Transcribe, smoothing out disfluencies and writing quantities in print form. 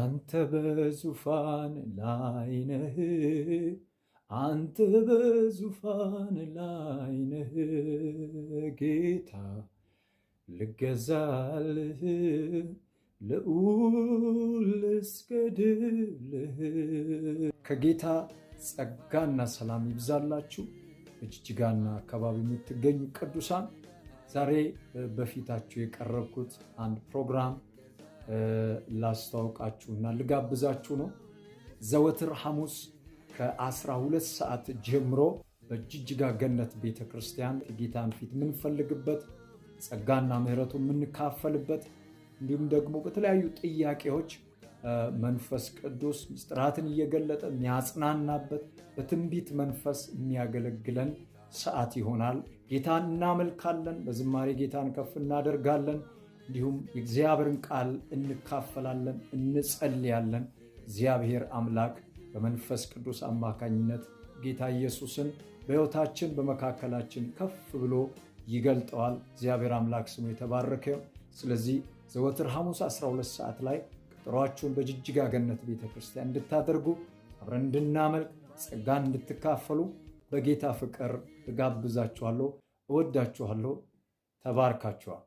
አንተ በዙፋን ላይ ነህ፣ አንተ በዙፋን ላይ ነህ ጌታ ልገዛልህ ልዑል ልስገድልህ። ከጌታ ጸጋና ሰላም ይብዛላችሁ። በጅጅጋና አካባቢ የምትገኙ ቅዱሳን ዛሬ በፊታችሁ የቀረብኩት አንድ ፕሮግራም ላስተዋውቃችሁና ልጋብዛችሁ ነው። ዘወትር ሐሙስ ከ12 ሰዓት ጀምሮ በጅጅጋ ገነት ቤተክርስቲያን የጌታን ፊት የምንፈልግበት ጸጋና ምሕረቱ የምንካፈልበት እንዲሁም ደግሞ በተለያዩ ጥያቄዎች መንፈስ ቅዱስ ምስጢራትን እየገለጠ የሚያጽናናበት በትንቢት መንፈስ የሚያገለግለን ሰዓት ይሆናል። ጌታን እናመልካለን፣ በዝማሬ ጌታን ከፍ እናደርጋለን። እንዲሁም የእግዚአብሔርን ቃል እንካፈላለን፣ እንጸልያለን። እግዚአብሔር አምላክ በመንፈስ ቅዱስ አማካኝነት ጌታ ኢየሱስን በሕይወታችን በመካከላችን ከፍ ብሎ ይገልጠዋል። እግዚአብሔር አምላክ ስሙ የተባረከ። ስለዚህ ዘወትር ሐሙስ 12 ሰዓት ላይ ቀጠሯችሁን በጅጅጋ ገነት ቤተክርስቲያን እንድታደርጉ አብረን እንድናመልክ ጸጋን እንድትካፈሉ በጌታ ፍቅር እጋብዛችኋለሁ። እወዳችኋለሁ። ተባርካችኋል።